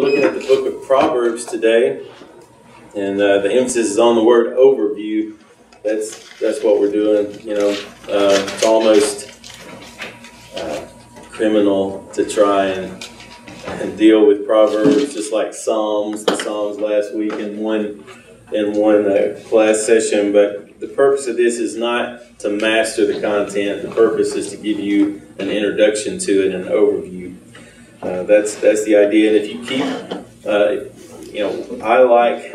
looking at the book of Proverbs today, and the emphasis is on the word overview. That's what we're doing. It's almost criminal to try and deal with Proverbs, just like the Psalms last week in one class session. But the purpose of this is not to master the content. The purpose is to give you an introduction to it, an overview. That's the idea. And if you keep, I like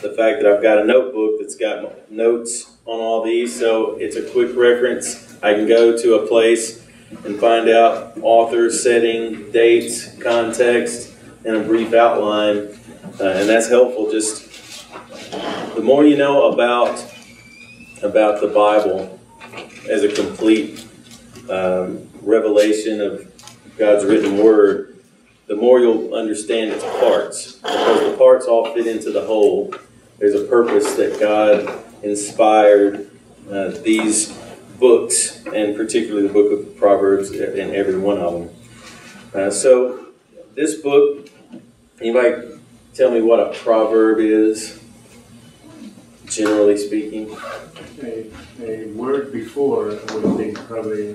the fact that I've got a notebook that's got notes on all these, so it's a quick reference. I can go to a place and find out author, setting, dates, context, and a brief outline, and that's helpful. Just the more you know about the Bible as a complete revelation of God's written word, the more you'll understand its parts, because the parts all fit into the whole. There's a purpose that God inspired these books, and particularly the book of Proverbs, in every one of them. So this book, anybody tell me what a proverb is, generally speaking? A word before would be probably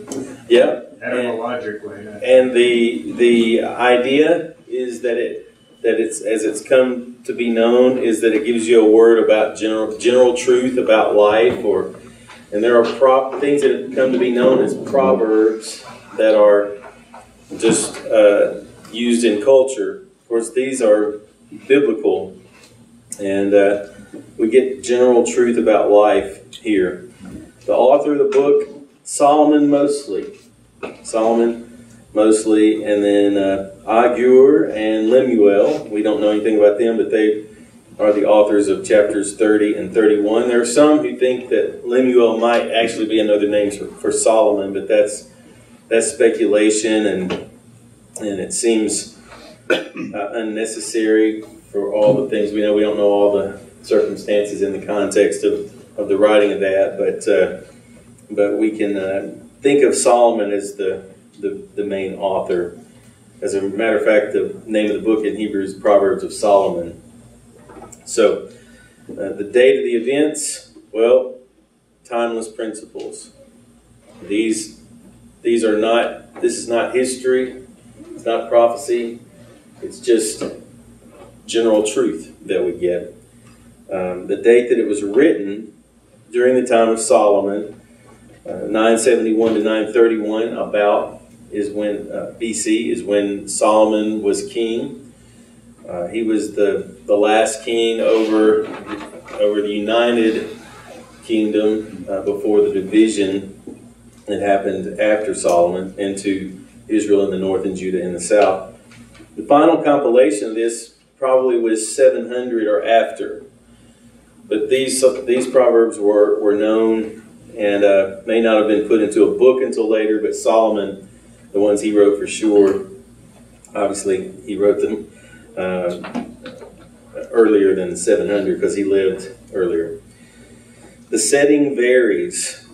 etymologically. And the idea is that it's as it's come to be known is that it gives you a word about general truth about life, and there are things that have come to be known as proverbs that are just used in culture. Of course, these are biblical, and we get general truth about life here. The author of the book, Solomon mostly, and then Agur and Lemuel. We don't know anything about them, but they are the authors of chapters 30 and 31. There are some who think that Lemuel might actually be another name for Solomon, but that's speculation, and it seems unnecessary for all the things we know. We don't know all the circumstances in the context of the writing of that, but we can think of Solomon as the main author. As a matter of fact, the name of the book in Hebrew is Proverbs of Solomon. So, the date of the events, well, timeless principles. This is not history, it's not prophecy, it's just general truth that we get. The date that it was written, during the time of Solomon, 971 to 931, is when BC is when Solomon was king. He was the last king over the United Kingdom before the division that happened after Solomon into Israel in the north and Judah in the south. The final compilation of this probably was 700 or after, but these proverbs were known and may not have been put into a book until later, but Solomon, the ones he wrote for sure, obviously he wrote them earlier than 700 because he lived earlier. The setting varies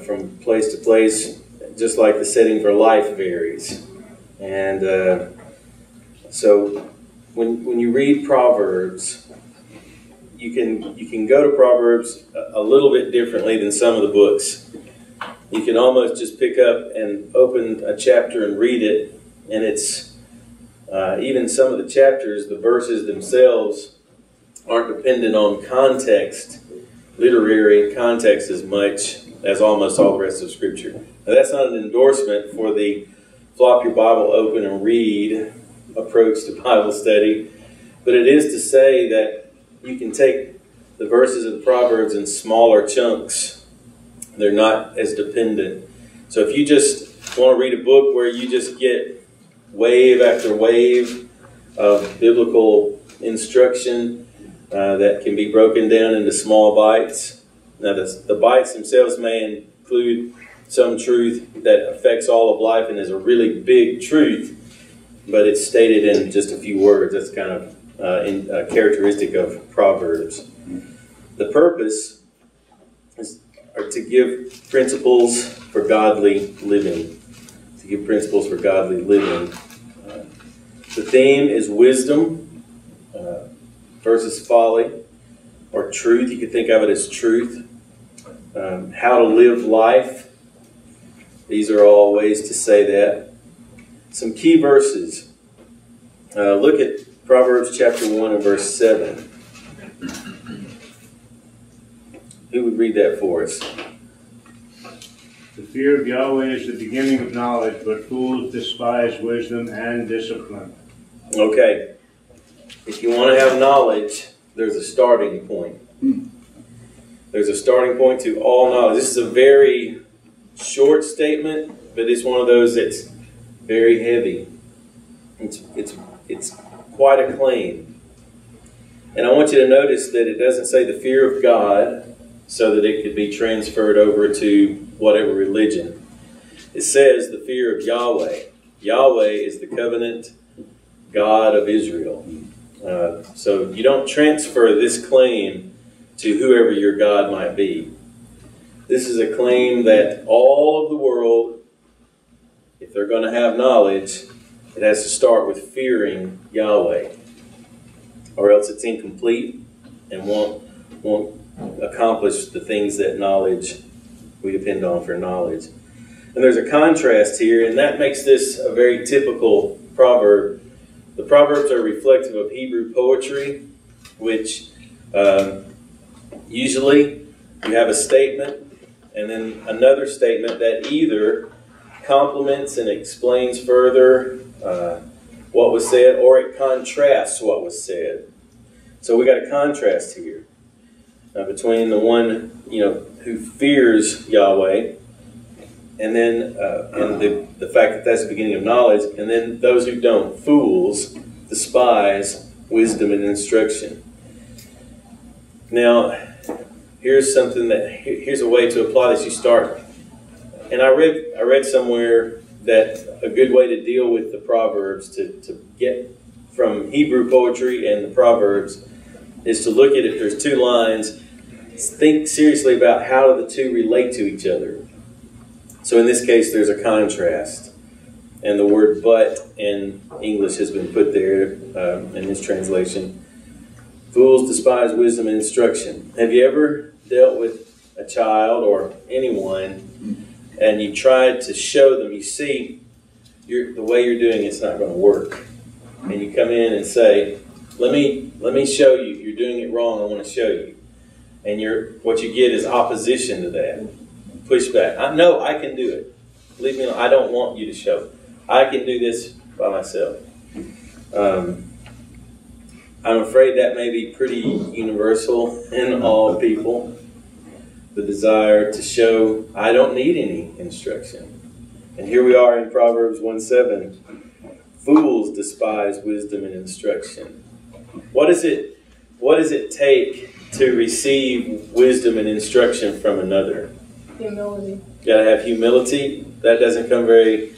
from place to place, just like the setting for life varies. And so when you read Proverbs, you can go to Proverbs a little bit differently than some of the books. You can almost just pick up and open a chapter and read it, and it's even some of the chapters, the verses themselves aren't dependent on context, literary context, as much as almost all the rest of Scripture. Now, that's not an endorsement for the flop your Bible open and read approach to Bible study, but it is to say that you can take the verses of the Proverbs in smaller chunks. They're not as dependent. So if you just want to read a book where you just get wave after wave of biblical instruction that can be broken down into small bites. Now the bites themselves may include some truth that affects all of life and is a really big truth, but it's stated in just a few words. That's kind of a characteristic of Proverbs. The purpose is to give principles for godly living. The The theme is wisdom versus folly, or truth. You could think of it as truth. How to live life. These are all ways to say that. Some key verses. Look at Proverbs chapter 1 and verse 7. Who would read that for us? The fear of Yahweh is the beginning of knowledge, but fools despise wisdom and discipline. Okay. If you want to have knowledge, there's a starting point. There's a starting point to all knowledge. This is a very short statement, but it's one of those that's very heavy. It's quite a claim. And I want you to notice that it doesn't say the fear of God so that it could be transferred over to whatever religion. It says the fear of Yahweh. Yahweh is the covenant God of Israel. So you don't transfer this claim to whoever your God might be. This is a claim that all of the world, if they're going to have knowledge, it has to start with fearing Yahweh, or else it's incomplete and won't accomplish the things that knowledge we depend on for knowledge. And there's a contrast here, and that makes this a very typical proverb. The Proverbs are reflective of Hebrew poetry, which usually you have a statement and then another statement that either complements and explains further what was said, or it contrasts what was said. So we got a contrast here between the one who fears Yahweh, and then and the fact that that's the beginning of knowledge, and then those who don't, fools, despise wisdom and instruction. Now, here's a way to apply this. You start, and I read somewhere that a good way to deal with the Proverbs, to get from Hebrew poetry and the Proverbs, is to look at it. There's two lines. Think seriously about how do the two relate to each other. So in this case, there's a contrast. And the word but in English has been put there in this translation. Fools despise wisdom and instruction. Have you ever dealt with a child or anyone and you tried to show them, you see, the way you're doing it's not going to work. And you come in and say, let me show you. You're doing it wrong. I want to show you. And what you get is opposition to that. Pushback. No, I can do it. Leave me alone. I don't want you to show. I can do this by myself. I'm afraid that may be pretty universal in all people. The desire to show I don't need any instruction. And here we are in Proverbs 1:7. Fools despise wisdom and instruction. What does it take to receive wisdom and instruction from another? Humility. You got to have humility. That doesn't come very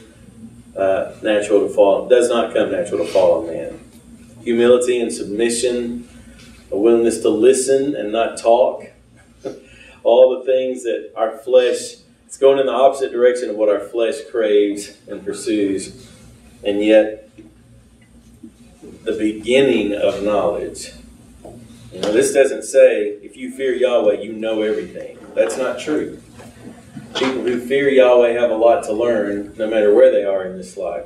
natural to fall. Does not come natural to fall on man. Humility and submission, a willingness to listen and not talk. All the things that our flesh, it's going in the opposite direction of what our flesh craves and pursues. And yet, the beginning of knowledge. This doesn't say, if you fear Yahweh, you know everything. That's not true. People who fear Yahweh have a lot to learn, no matter where they are in this life.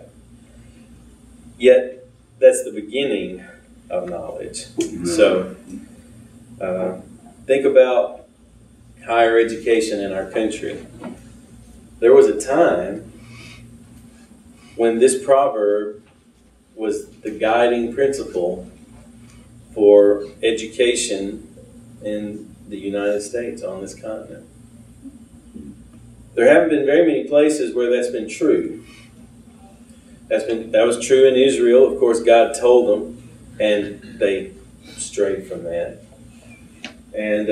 Yet, that's the beginning of knowledge. So, think about higher education in our country. There was a time when this proverb was the guiding principle for education in the United States, on this continent. There haven't been very many places where that's been true. That was true in Israel. Of course, God told them, and they strayed from that. And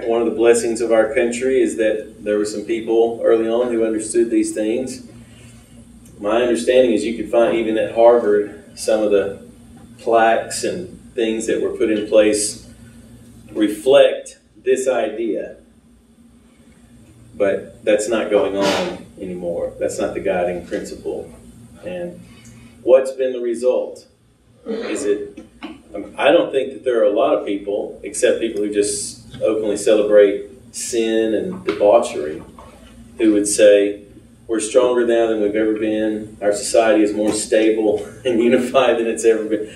one of the blessings of our country is that there were some people early on who understood these things. My understanding is you could find, even at Harvard, some of the plaques and things that were put in place reflect this idea. But that's not going on anymore. That's not the guiding principle. And What's been the result? Is it? I don't think that there are a lot of people, except people who just openly celebrate sin and debauchery, who would say, we're stronger now than we've ever been. Our society is more stable and unified than it's ever been.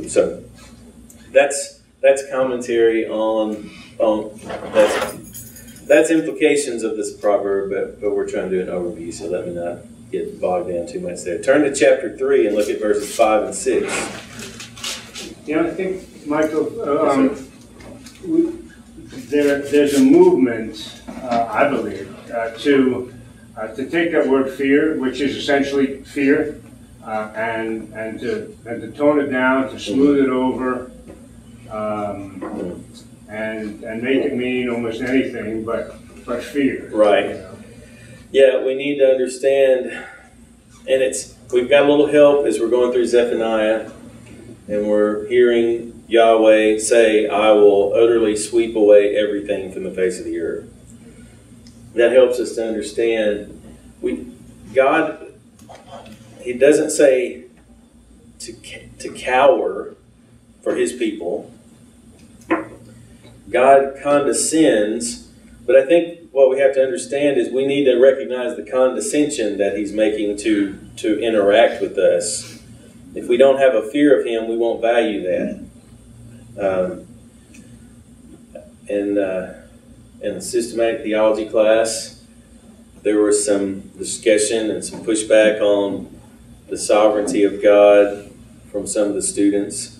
So that's commentary on that's implications of this proverb, but we're trying to do an overview, so let me not get bogged down too much there. Turn to chapter 3 and look at verses 5 and 6. Yeah, I think, Michael, there's a movement, I believe, to take that word fear, which is essentially fear, and to tone it down, to smooth it over, and make it mean almost anything but fear. Right. You know? Yeah, we need to understand, and we've got a little help as we're going through Zephaniah, and we're hearing Yahweh say, I will utterly sweep away everything from the face of the earth. That helps us to understand God, He doesn't say to cower for His people. God condescends, but I think what we have to understand is we need to recognize the condescension that He's making to interact with us. If we don't have a fear of Him, we won't value that. In the systematic theology class, there was some discussion and some pushback on the sovereignty of God from some of the students.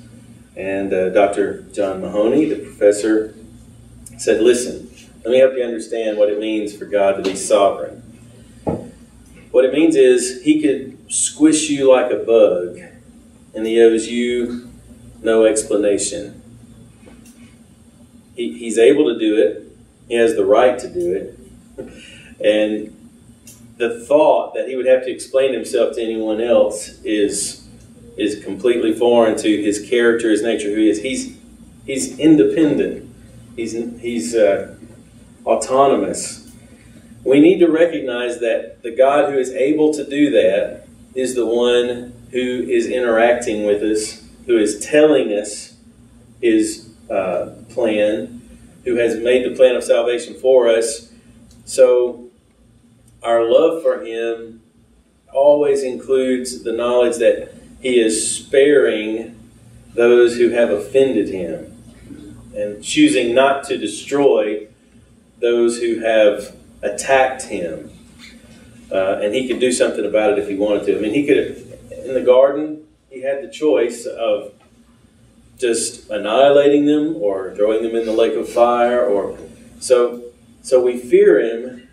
And Dr. John Mahoney, the professor, said, listen, let me help you understand what it means for God to be sovereign. What it means is He could squish you like a bug, and He owes you no explanation. He's able to do it. He has the right to do it. And the thought that He would have to explain Himself to anyone else is completely foreign to His character, His nature, who He is. He's independent. He's autonomous. We need to recognize that the God who is able to do that is the one who is interacting with us, who is telling us His plan, who has made the plan of salvation for us. So our love for Him always includes the knowledge that He is sparing those who have offended Him and choosing not to destroy those who have attacked Him. And He could do something about it if He wanted to. I mean, He could have, in the garden, He had the choice of just annihilating them or throwing them in the lake of fire. So we fear Him,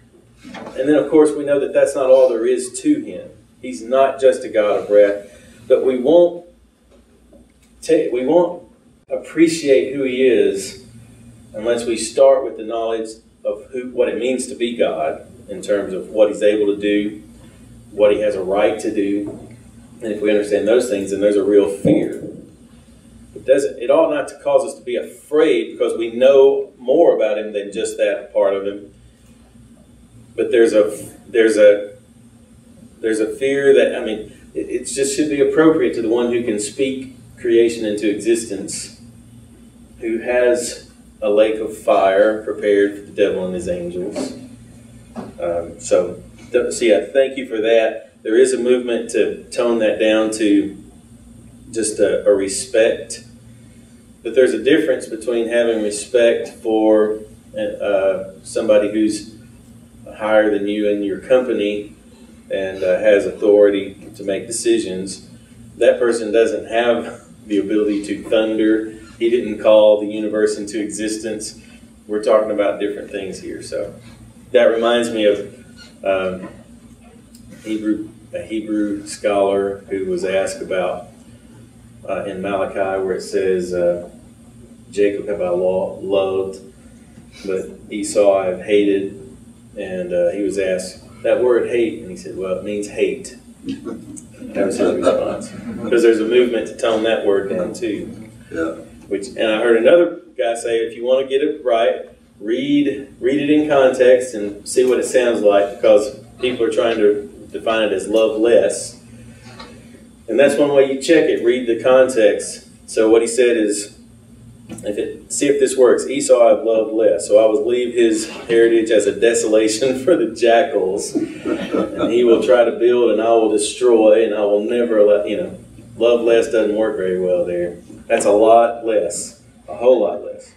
and then of course we know that that's not all there is to Him. He's not just a God of wrath, but we won't appreciate who He is unless we start with the knowledge of what it means to be God in terms of what He's able to do, what He has a right to do. And if we understand those things, then there's a real fear. It ought not to cause us to be afraid because we know more about Him than just that part of Him. But there's a fear that, I mean, it just should be appropriate to the one who can speak creation into existence, who has a lake of fire prepared for the devil and his angels. So yeah, thank you for that. There is a movement to tone that down to just a respect. But there's a difference between having respect for somebody who's higher than you in your company and has authority to make decisions. That person doesn't have the ability to thunder. He didn't call the universe into existence. We're talking about different things here. So that reminds me of a Hebrew scholar who was asked about in Malachi where it says, Jacob have I loved, but Esau I have hated. And he was asked, that word hate, and he said, well, it means hate. That was his response. Because there's a movement to tone that word down too. Yeah. And I heard another guy say, if you want to get it right, read it in context and see what it sounds like, because people are trying to define it as love less. And that's one way you check it. Read the context. So what he said is, see if this works. Esau I've loved less, so I will leave his heritage as a desolation for the jackals, and he will try to build, and I will destroy, and I will never let, love less doesn't work very well there. That's a lot less, a whole lot less.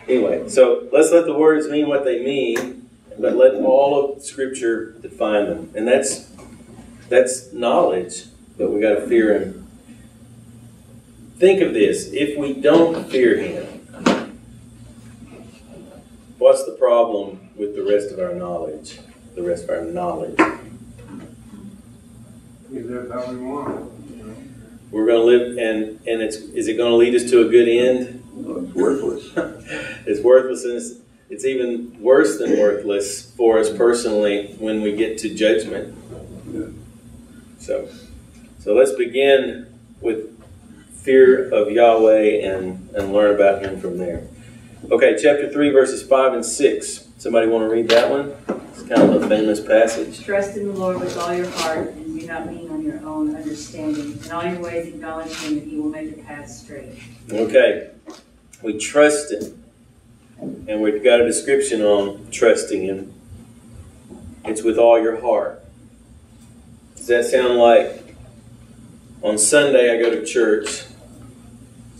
Anyway, so let's let the words mean what they mean, but let all of Scripture define them. And that's knowledge, but we got to fear Him. Think of this. If we don't fear Him, what's the problem with the rest of our knowledge? The rest of our knowledge. We live how we want. We're going to live, and is it going to lead us to a good end? Well, it's worthless. It's worthless, and it's even worse than worthless for us personally when we get to judgment. Yeah. So let's begin with fear of Yahweh and learn about Him from there. Okay, chapter 3, verses 5 and 6. Somebody want to read that one? It's kind of a famous passage. Trust in the Lord with all your heart, and do not lean on your own understanding. In all your ways acknowledge Him, and He will make your path straight. Okay, we trust Him. And we've got a description on trusting Him. It's with all your heart. Does that sound like on Sunday I go to church?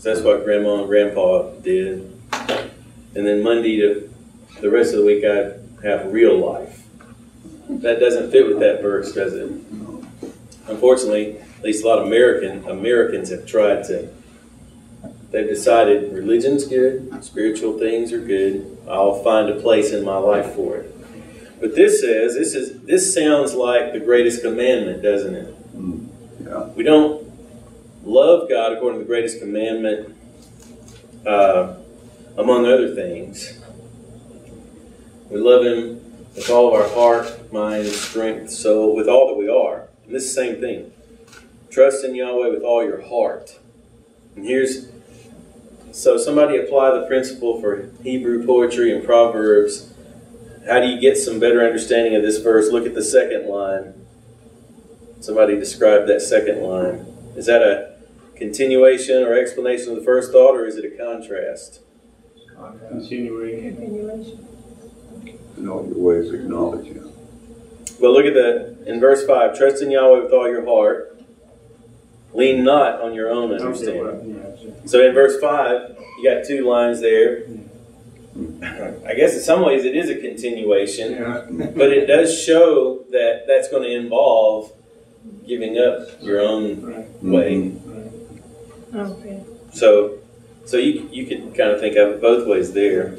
That's what Grandma and Grandpa did. And then Monday to the rest of the week I have real life. That doesn't fit with that verse, does it? Unfortunately, at least a lot of Americans have tried to. They've decided religion's good, spiritual things are good. I'll find a place in my life for it. But this says, this sounds like the greatest commandment, doesn't it? Yeah. We don't love God according to the greatest commandment, among other things. We love Him with all of our heart, mind, strength, soul, with all that we are. And this is the same thing. Trust in Yahweh with all your heart. And so somebody apply the principle for Hebrew poetry and Proverbs. How do you get some better understanding of this verse? Look at the second line. Somebody describe that second line. Is that a continuation or explanation of the first thought, or is it a contrast? Continuation. In all your ways acknowledge Him. Well, look at in verse 5. Trust in Yahweh with all your heart. Lean not on your own understanding. So in verse 5, you got two lines there. I guess in some ways it is a continuation, but it does show that that's going to involve giving up your own way. Okay. So you could kind of think of it both ways there.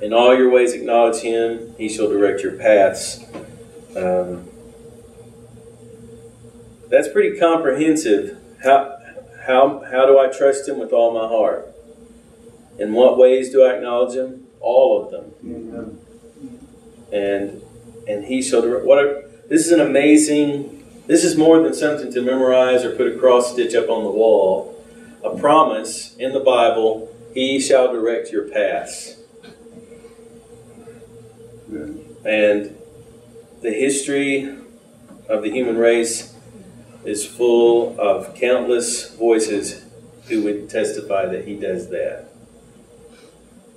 In all your ways acknowledge Him, He shall direct your paths. That's pretty comprehensive. How do I trust Him with all my heart? In what ways do I acknowledge Him? All of them. And He shall direct. This is an amazing. This is more than something to memorize or put a cross stitch up on the wall. A promise in the Bible: He shall direct your paths. Yeah. And the history of the human race is full of countless voices who would testify that He does that.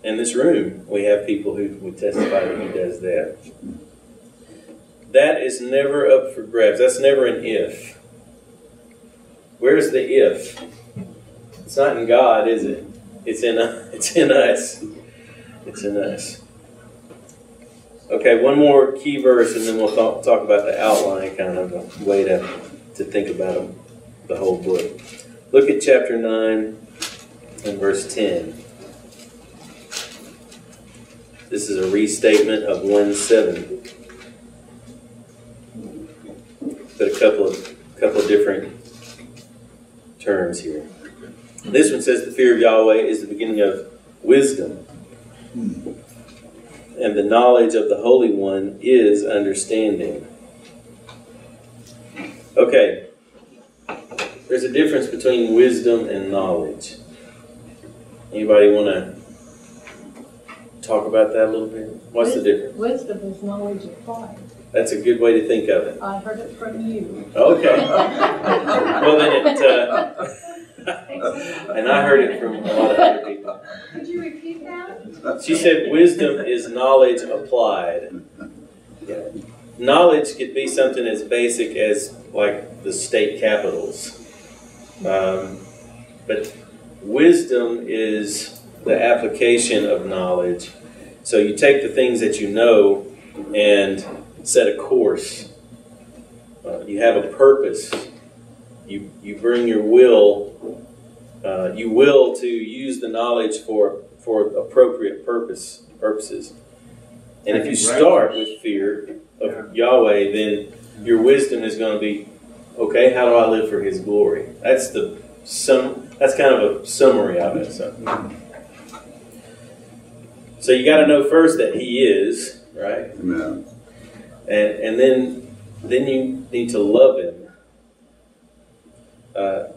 In this room, we have people who would testify that He does that. That is never up for grabs. That's never an if. Where's the if? It's not in God, is it? It's in us. It's in us. Okay, one more key verse, and then we'll talk about the outline, kind of a way to think about the whole book. Look at chapter 9 and verse 10. This is a restatement of 1:7. But a couple of different terms here. This one says the fear of Yahweh is the beginning of wisdom, and the knowledge of the Holy One is understanding. Okay, there's a difference between wisdom and knowledge. Anybody want to talk about that a little bit? What's the difference? Wisdom is knowledge applied. That's a good way to think of it. I heard it from you. Okay. Well, then and I heard it from a lot of other people. Could you repeat that? She said wisdom is knowledge applied. Yeah. Knowledge could be something as basic as like the state capitals. But wisdom is the application of knowledge. So you take the things that you know and set a course. You have a purpose. You bring your will. You will to use the knowledge for appropriate purposes. And if you start with fear of Yahweh, then your wisdom is going to be, okay, how do I live for His glory? That's kind of a summary of it. So you got to know first that He is, right? Amen. And then you need to love Him.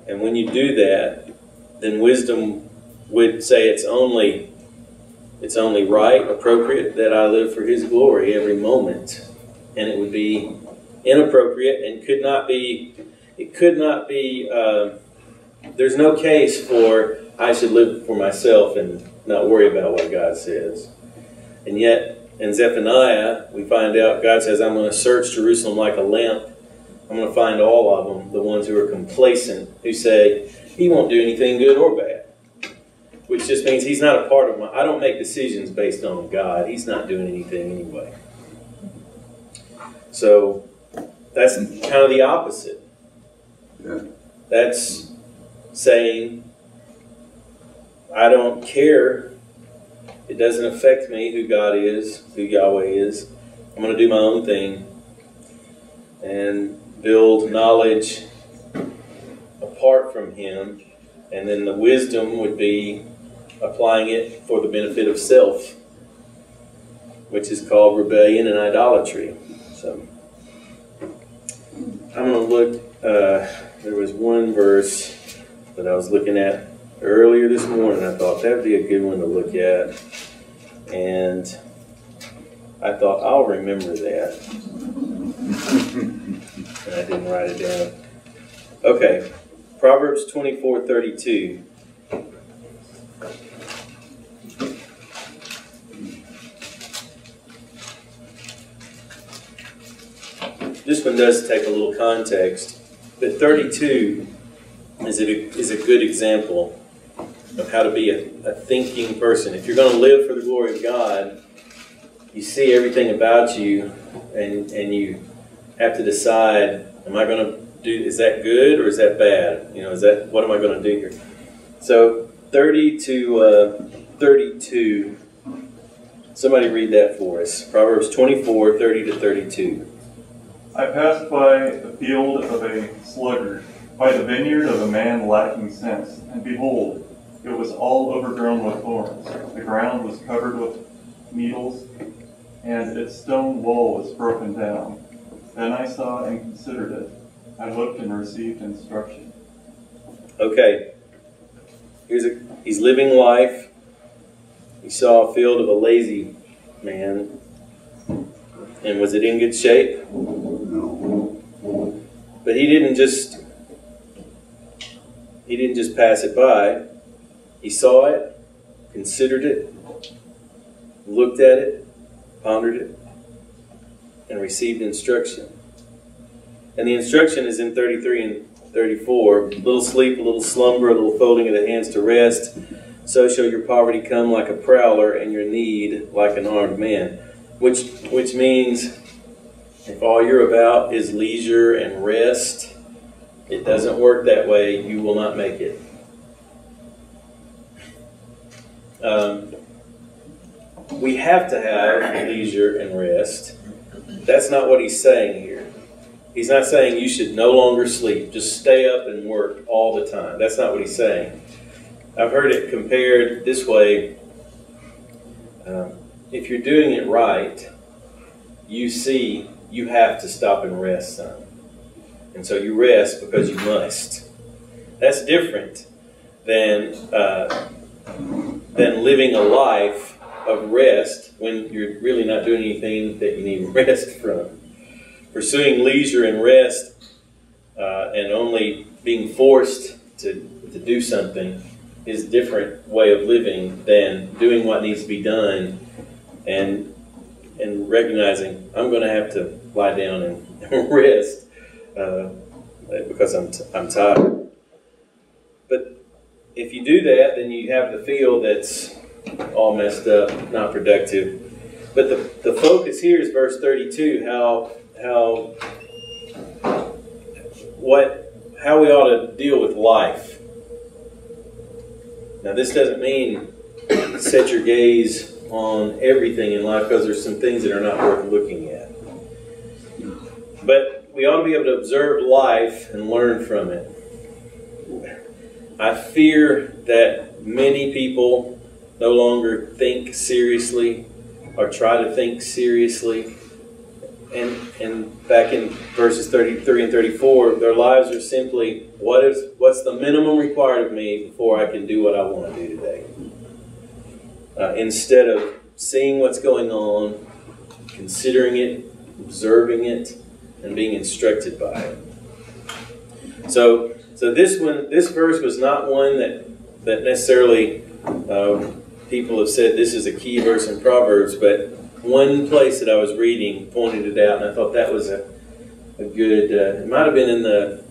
And when you do that, then wisdom would say it's only right, appropriate that I live for His glory every moment. And it would be inappropriate and could not be, there's no case for I should live for myself and not worry about what God says. And yet, in Zephaniah, we find out God says, I'm going to search Jerusalem like a lamp. I'm going to find all of them, the ones who are complacent, who say, He won't do anything good or bad. Which just means He's not a part of I don't make decisions based on God. He's not doing anything anyway. So, that's kind of the opposite. Yeah. That's saying, I don't care. It doesn't affect me who God is, who Yahweh is. I'm going to do my own thing and build knowledge apart from Him. And then the wisdom would be applying it for the benefit of self, which is called rebellion and idolatry. So I'm going to look, there was one verse that I was looking at earlier this morning. I thought that would be a good one to look at. And I thought, I'll remember that. And I didn't write it down. Okay, Proverbs 24:32. This one does take a little context, but 32 is a good example of how to be a thinking person. If you're going to live for the glory of God, you see everything about you, and you have to decide, am I going to do, is that good or is that bad? You know, what am I going to do here? So 30 to 32, somebody read that for us. Proverbs 24:30 to 32. I passed by the field of a sluggard, by the vineyard of a man lacking sense, and behold, it was all overgrown with thorns. The ground was covered with needles, and its stone wall was broken down. Then I saw and considered it. I looked and received instruction. Okay. He's living life. He saw a field of a lazy man. And was it in good shape? No. But he didn't just pass it by. He saw it, considered it, looked at it, pondered it, and received instruction. And the instruction is in 33 and 34. A little sleep, a little slumber, a little folding of the hands to rest. So shall your poverty come like a prowler, and your need like an armed man. Which means if all you're about is leisure and rest, it doesn't work that way. You will not make it. We have to have leisure and rest. That's not what he's saying here. He's not saying you should no longer sleep. Just stay up and work all the time. That's not what he's saying. I've heard it compared this way. If you're doing it right, you see you have to stop and rest some. And so you rest because you must. That's different than living a life of rest when you're really not doing anything that you need rest from. Pursuing leisure and rest and only being forced to do something is a different way of living than doing what needs to be done and recognizing I'm going to have to lie down and rest because I'm tired. But if you do that, then you have the field that's all messed up, not productive. But the focus here is verse 32, how we ought to deal with life. Now, this doesn't mean set your gaze on everything in life, because there's some things that are not worth looking at. But we ought to be able to observe life and learn from it. I fear that many people no longer think seriously or try to think seriously. And back in verses 33 and 34, their lives are simply, what's the minimum required of me before I can do what I want to do today? Instead of seeing what's going on, considering it, observing it, and being instructed by it. So this verse was not one that necessarily people have said this is a key verse in Proverbs, but one place that I was reading pointed it out, and I thought that was a good, it might have been in the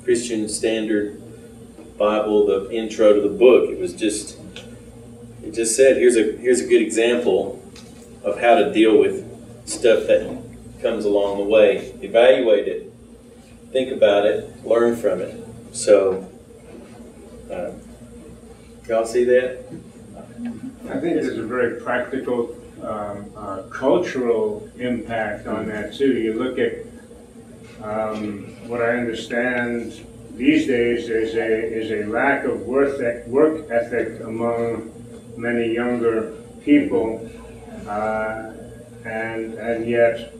Christian Standard Bible, the intro to the book. It just said, here's a good example of how to deal with stuff that comes along the way. Evaluate it, think about it, learn from it. So, y'all see that? I think there's a very practical cultural impact on that too. You look at what I understand these days is a lack of work ethic among many younger people, and yet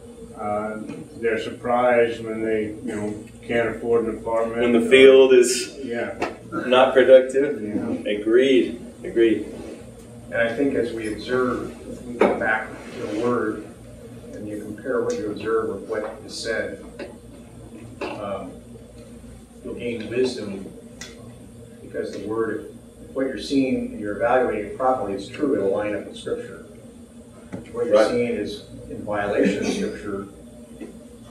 they're surprised when they can't afford an apartment. When the field is yeah. not productive. Yeah. Agreed. And I think as we observe, we go back to the Word, and you compare what you observe with what is said, you'll gain wisdom, because the Word, if what you're seeing and you're evaluating properly is true, it'll line up with Scripture. If what you're seeing is in violation of Scripture,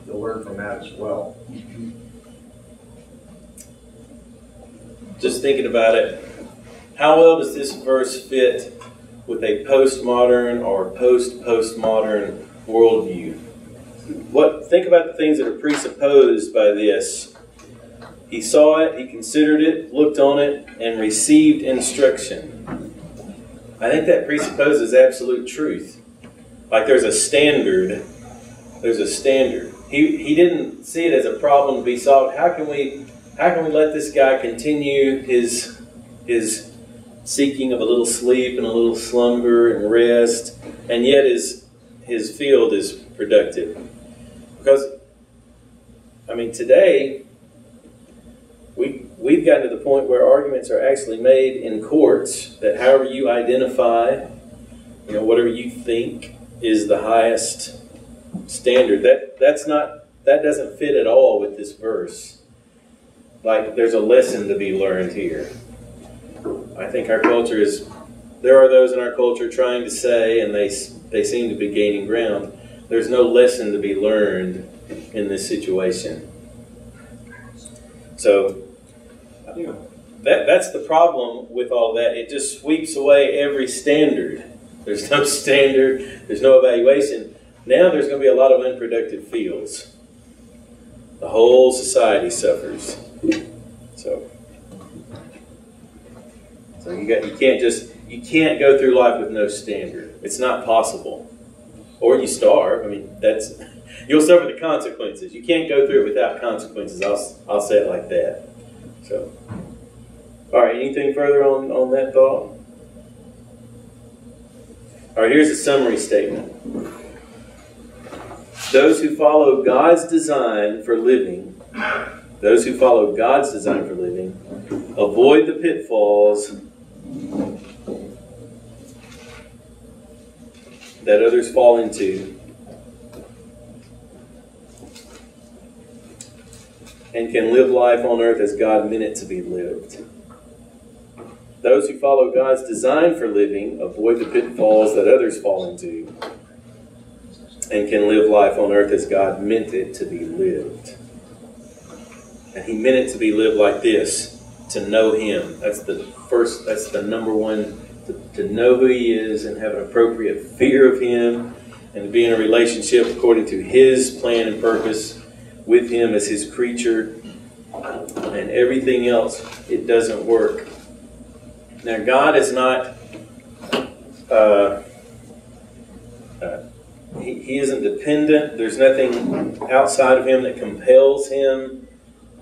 you'll learn from that as well. Just thinking about it, how well does this verse fit with a postmodern or post-postmodern worldview? Think about the things that are presupposed by this. He saw it, he considered it, looked on it, and received instruction. I think that presupposes absolute truth. Like there's a standard. He didn't see it as a problem to be solved. How can we let this guy continue his seeking of a little sleep and a little slumber and rest, and yet his field is productive? Because, today, we've gotten to the point where arguments are actually made in courts that however you identify, whatever you think is the highest standard, that doesn't fit at all with this verse. Like there's a lesson to be learned here. I think our culture there are those in our culture trying to say, and they seem to be gaining ground, there's no lesson to be learned in this situation. So, that's the problem with all that. It just sweeps away every standard. There's no standard, there's no evaluation. Now there's going to be a lot of unproductive fields. The whole society suffers. So you can't go through life with no standard. It's not possible. Or you starve. You'll suffer the consequences. You can't go through it without consequences. I'll say it like that. So, all right. Anything further on that thought? All right. Here's a summary statement. Those who follow God's design for living, avoid the pitfalls that others fall into, and can live life on earth as God meant it to be lived. Those who follow God's design for living avoid the pitfalls that others fall into and can live life on earth as God meant it to be lived. And He meant it to be lived like this, to know Him. That's the number one, to know who He is and have an appropriate fear of Him and to be in a relationship according to His plan and purpose with Him as His creature. And everything else, it doesn't work. Now, God is not, He isn't dependent. There's nothing outside of Him that compels Him.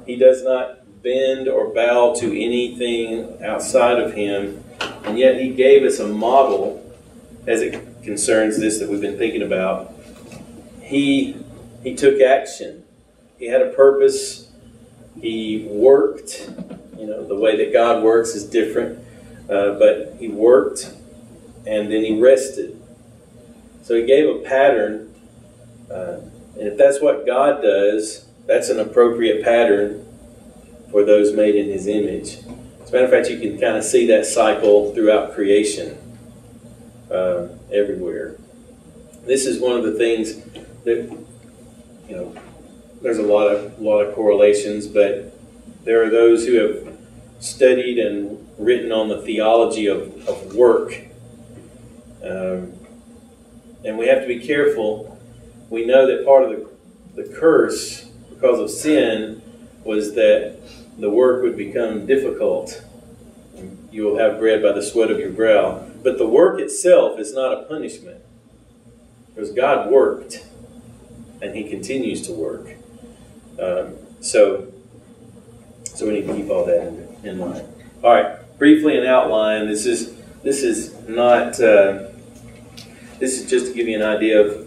He does not bend or bow to anything outside of Him. And yet He gave us a model as it concerns this that we've been thinking about. He took action. He had a purpose. He worked. You know, the way that God works is different. But He worked and then He rested. So He gave a pattern. And if that's what God does, that's an appropriate pattern for those made in His image. As a matter of fact, you can kind of see that cycle throughout creation, everywhere. This is one of the things that, you know, there's a lot of correlations, but there are those who have studied and written on the theology of work. And we have to be careful. We know that part of the curse, because of sin, was that the work would become difficult. You will have bread by the sweat of your brow. But the work itself is not a punishment. Because God worked, and He continues to work. So we need to keep all that in mind. All right, briefly an outline. This is not. This is just to give you an idea of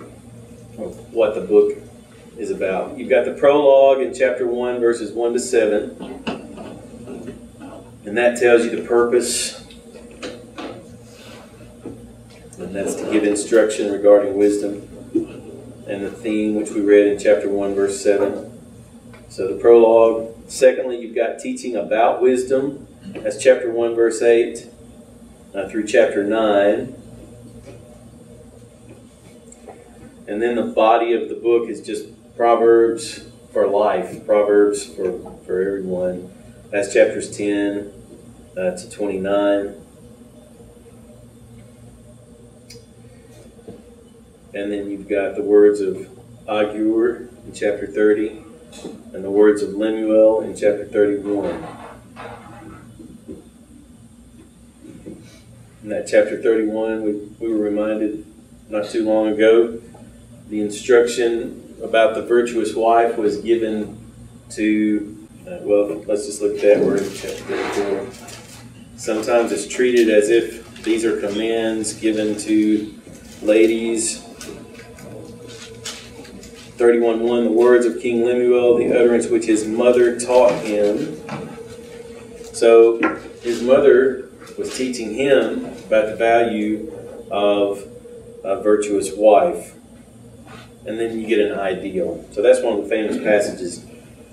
what the book is about. You've got the prologue in chapter 1, verses 1 to 7. And that tells you the purpose. And that's to give instruction regarding wisdom. And the theme, which we read in chapter 1, verse 7. So the prologue. Secondly, you've got teaching about wisdom. That's chapter 1, verse 8 through chapter 9. And then the body of the book is just Proverbs for life, Proverbs for everyone. That's chapters 10 to 29. And then you've got the words of Agur in chapter 30 and the words of Lemuel in chapter 31. In that chapter 31, we were reminded not too long ago, the instruction about the virtuous wife was given to, well, let's just look at that word in chapter 34. Sometimes it's treated as if these are commands given to ladies. 31:1, the words of King Lemuel, the utterance which his mother taught him. So his mother was teaching him about the value of a virtuous wife. And then you get an ideal. So that's one of the famous passages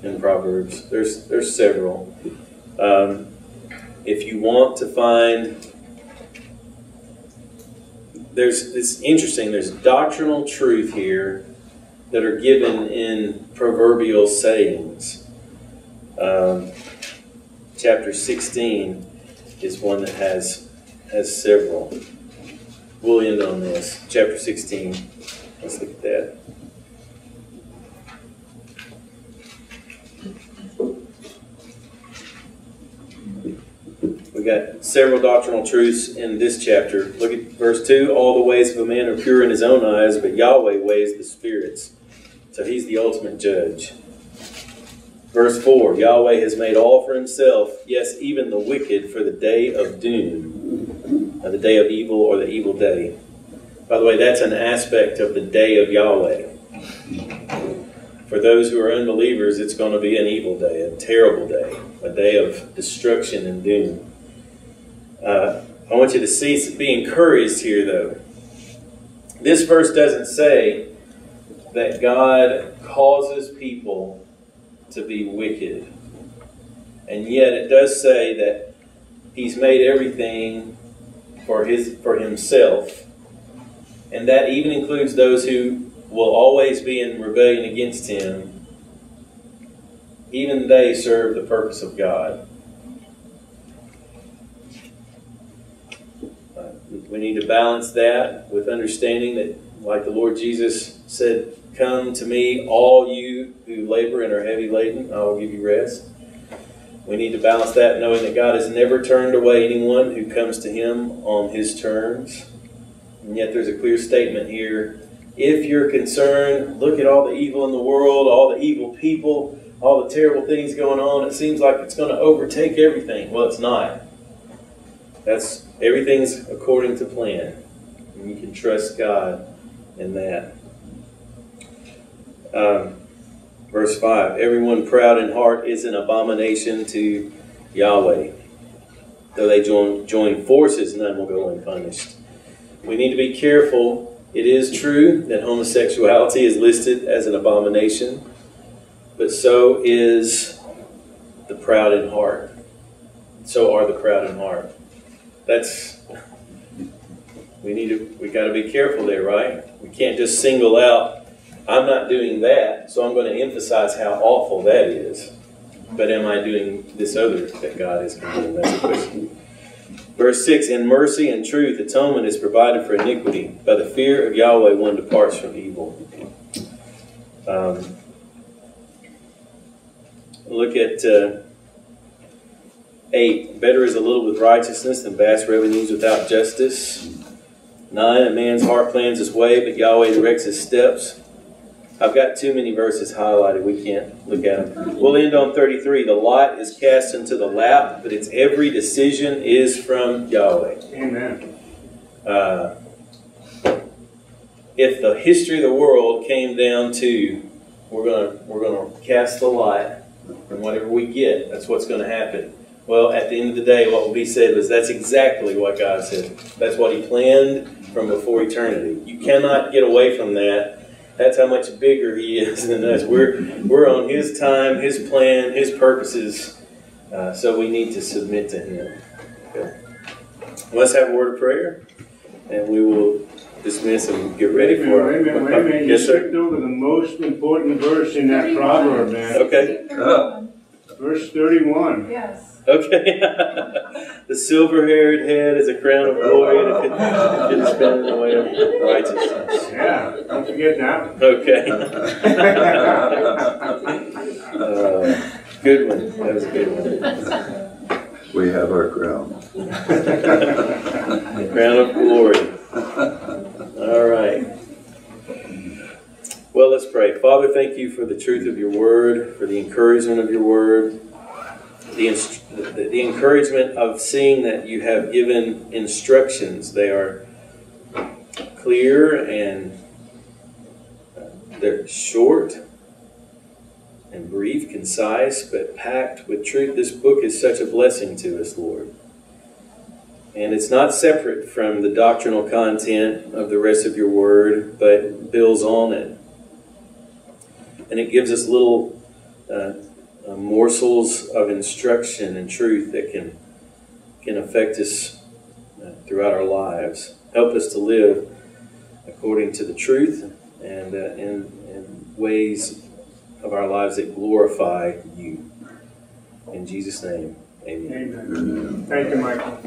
in Proverbs. There's several. If you want to find, it's interesting, there's doctrinal truth here that are given in proverbial sayings. Chapter 16 is one that has several. We'll end on this. Chapter 16. Let's look at that. We got several doctrinal truths in this chapter. Look at verse 2. All the ways of a man are pure in his own eyes, but Yahweh weighs the spirits. So He's the ultimate judge. Verse 4. Yahweh has made all for Himself, yes, even the wicked for the day of doom, or the day of evil, or the evil day. By the way, that's an aspect of the day of Yahweh. For those who are unbelievers, it's going to be an evil day, a terrible day, a day of destruction and doom. I want you to be encouraged here, though. This verse doesn't say that God causes people to be wicked. And yet it does say that he's made everything for himself. And that even includes those who will always be in rebellion against him. Even they serve the purpose of God. We need to balance that with understanding that, like the Lord Jesus said, "Come to me, all you who labor and are heavy laden, I will give you rest." We need to balance that knowing that God has never turned away anyone who comes to him on his terms. And yet there's a clear statement here. If you're concerned, look at all the evil in the world, all the evil people, all the terrible things going on. It seems like it's going to overtake everything. Well, it's not. Everything's according to plan. And you can trust God in that. Verse 5, everyone proud in heart is an abomination to Yahweh. Though they join forces, none will go unpunished. We need to be careful. It is true that homosexuality is listed as an abomination, but so is the proud in heart. So are the proud in heart. We got to be careful there, right? We can't just single out, I'm not doing that, so I'm going to emphasize how awful that is. But am I doing this other that God has condemned? That's the question. Verse 6, in mercy and truth, atonement is provided for iniquity. By the fear of Yahweh, one departs from evil. Look at 8. Better is a little with righteousness than vast revenues without justice. 9. A man's heart plans his way, but Yahweh directs his steps. I've got too many verses highlighted. We can't look at them. We'll end on 33. The lot is cast into the lap, but its every decision is from Yahweh. Amen. If the history of the world came down to we're gonna cast the lot, and whatever we get, that's what's going to happen. Well, at the end of the day, what will be said was that's exactly what God said. That's what He planned from before eternity. You cannot get away from that. That's how much bigger He is than us. We're on His time, His plan, His purposes. So we need to submit to Him. Okay. Let's have a word of prayer, and we will dismiss and get ready for it. Wait a minute. Yes, You sir. skipped over the most important verse in that proverb, man. Okay. Verse 31. Yes. Okay. The silver-haired head is a crown of glory, and it is spent in the way of righteousness. Yeah, don't forget that one. Okay. Good one. That was a good one. We have our crown. The crown of glory. All right. Well, let's pray. Father, thank you for the truth of your word, for the encouragement of your word, the encouragement of seeing that you have given instructions. They are clear and they're short and brief, concise, but packed with truth. This book is such a blessing to us, Lord. And it's not separate from the doctrinal content of the rest of your word, but builds on it. And it gives us little morsels of instruction and truth that can affect us throughout our lives. Help us to live according to the truth and in ways of our lives that glorify you. In Jesus' name, amen. Amen. Thank you, Michael.